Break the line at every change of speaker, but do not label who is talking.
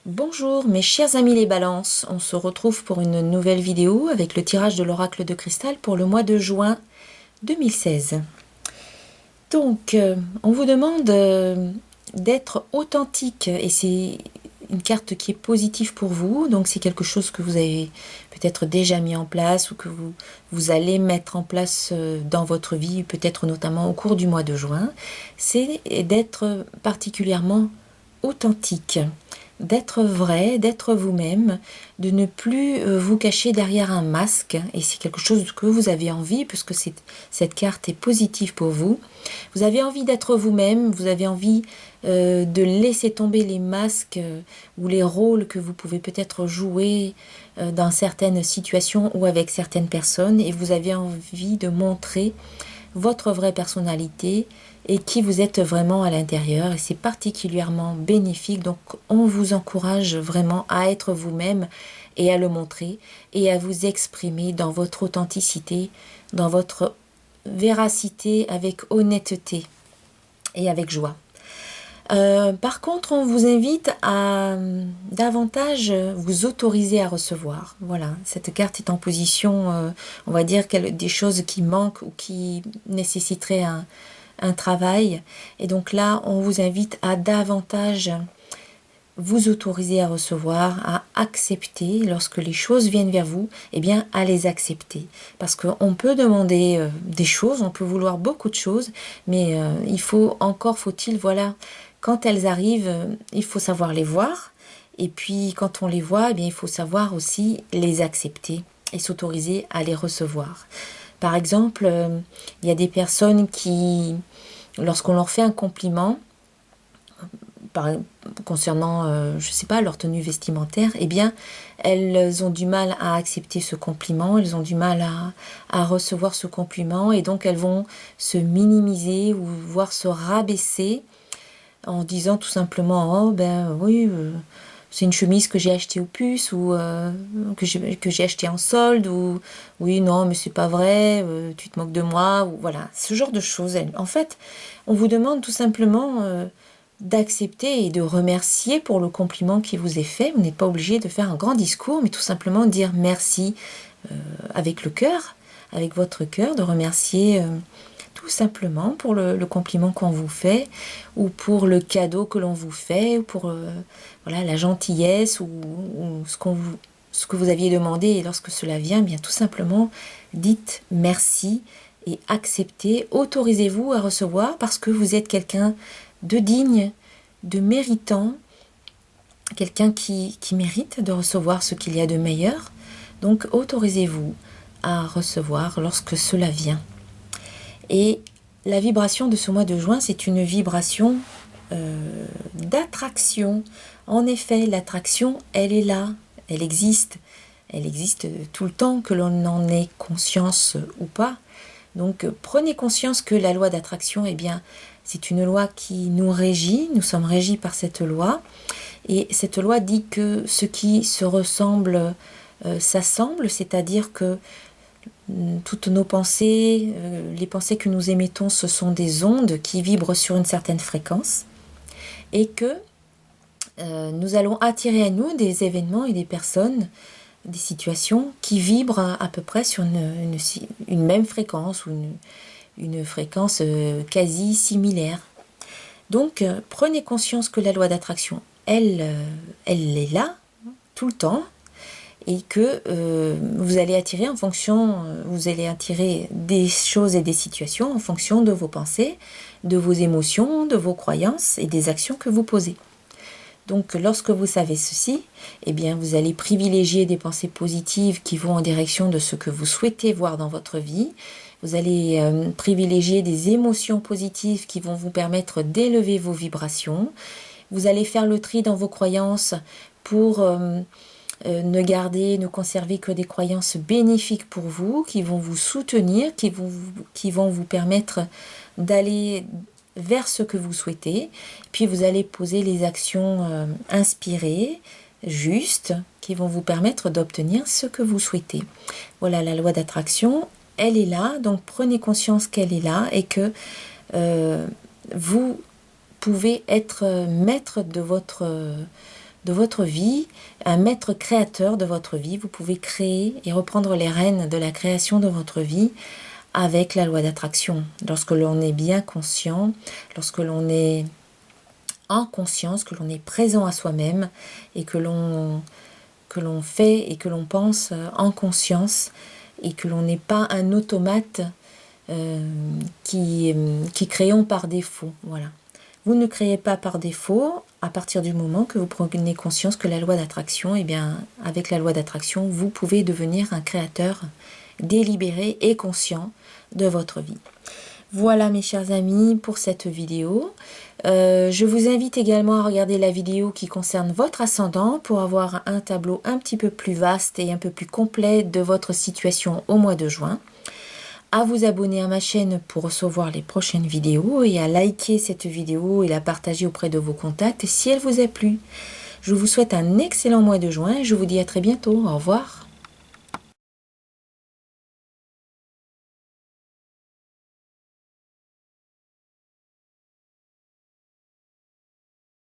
Bonjour mes chers amis les balances, on se retrouve pour une nouvelle vidéo avec le tirage de l'oracle de cristal pour le mois de juin 2016. Donc, on vous demande d'être authentique et c'est une carte qui est positive pour vous, donc c'est quelque chose que vous avez peut-être déjà mis en place ou que vous allez mettre en place dans votre vie, peut-être notamment au cours du mois de juin, c'est d'être particulièrement authentique, d'être vrai, d'être vous-même, de ne plus vous cacher derrière un masque, et c'est quelque chose que vous avez envie, puisque cette carte est positive pour vous. Vous avez envie d'être vous-même, vous avez envie de laisser tomber les masques ou les rôles que vous pouvez peut-être jouer dans certaines situations ou avec certaines personnes, et vous avez envie de montrer votre vraie personnalité et qui vous êtes vraiment à l'intérieur, et c'est particulièrement bénéfique. Donc on vous encourage vraiment à être vous-même et à le montrer et à vous exprimer dans votre authenticité, dans votre véracité, avec honnêteté et avec joie. Par contre, on vous invite à davantage vous autoriser à recevoir. Voilà, cette carte est en position, on va dire, des choses qui manquent ou qui nécessiteraient un travail. Et donc là, on vous invite à davantage vous autoriser à recevoir, à accepter, lorsque les choses viennent vers vous, eh bien, à les accepter. Parce qu'on peut demander des choses, on peut vouloir beaucoup de choses, mais faut-il, voilà, quand elles arrivent, il faut savoir les voir. Et puis, quand on les voit, eh bien, il faut savoir aussi les accepter et s'autoriser à les recevoir. Par exemple, il y a des personnes qui, lorsqu'on leur fait un compliment, concernant, je sais pas, leur tenue vestimentaire, eh bien, elles ont du mal à accepter ce compliment, elles ont du mal à recevoir ce compliment, et donc elles vont se minimiser ou voire se rabaisser en disant tout simplement « Oh, ben oui, c'est une chemise que j'ai achetée au puce ou que j'ai achetée en solde, ou oui, non, mais c'est pas vrai, tu te moques de moi, ou voilà, ce genre de choses. En fait, on vous demande tout simplement d'accepter et de remercier pour le compliment qui vous est fait. Vous n'êtes pas obligé de faire un grand discours, mais tout simplement dire merci avec le cœur, avec votre cœur, de remercier tout simplement pour le compliment qu'on vous fait, ou pour le cadeau que l'on vous fait, ou pour voilà, la gentillesse, ou ce que vous aviez demandé, et lorsque cela vient, bien tout simplement, dites merci et acceptez, autorisez-vous à recevoir, parce que vous êtes quelqu'un de digne, de méritant, quelqu'un qui mérite de recevoir ce qu'il y a de meilleur. Donc autorisez-vous à recevoir lorsque cela vient. Et la vibration de ce mois de juin, c'est une vibration d'attraction. En effet, l'attraction, elle est là, elle existe tout le temps, que l'on en ait conscience ou pas. Donc prenez conscience que la loi d'attraction, eh bien, c'est une loi qui nous régit, nous sommes régis par cette loi, et cette loi dit que ce qui se ressemble s'assemble, c'est-à-dire que toutes nos pensées, les pensées que nous émettons, ce sont des ondes qui vibrent sur une certaine fréquence, et que nous allons attirer à nous des événements et des personnes, des situations qui vibrent à peu près sur une même fréquence, ou une fréquence quasi similaire. Donc, prenez conscience que la loi d'attraction, elle est là, tout le temps, et que vous allez attirer vous allez attirer des choses et des situations en fonction de vos pensées, de vos émotions, de vos croyances et des actions que vous posez. Donc, lorsque vous savez ceci, eh bien, vous allez privilégier des pensées positives qui vont en direction de ce que vous souhaitez voir dans votre vie. Vous allez privilégier des émotions positives qui vont vous permettre d'élever vos vibrations. Vous allez faire le tri dans vos croyances pour ne conserver que des croyances bénéfiques pour vous, qui vont vous soutenir, qui vont vous permettre d'aller vers ce que vous souhaitez. Puis vous allez poser les actions inspirées, justes, qui vont vous permettre d'obtenir ce que vous souhaitez. Voilà, la loi d'attraction, elle est là, donc prenez conscience qu'elle est là, et que vous pouvez être maître de de votre vie, un maître créateur de votre vie. Vous pouvez créer et reprendre les rênes de la création de votre vie avec la loi d'attraction. Lorsque l'on est bien conscient, lorsque l'on est en conscience, que l'on est présent à soi-même et que l'on fait et que l'on pense en conscience et que l'on n'est pas un automate qui créons par défaut. Voilà. Vous ne créez pas par défaut à partir du moment que vous prenez conscience que la loi d'attraction, eh bien, avec la loi d'attraction, vous pouvez devenir un créateur délibéré et conscient de votre vie. Voilà mes chers amis pour cette vidéo. Je vous invite également à regarder la vidéo qui concerne votre ascendant pour avoir un tableau un petit peu plus vaste et un peu plus complet de votre situation au mois de juin. À vous abonner à ma chaîne pour recevoir les prochaines vidéos et à liker cette vidéo et la partager auprès de vos contacts si elle vous a plu. Je vous souhaite un excellent mois de juin et je vous dis à très bientôt. Au revoir.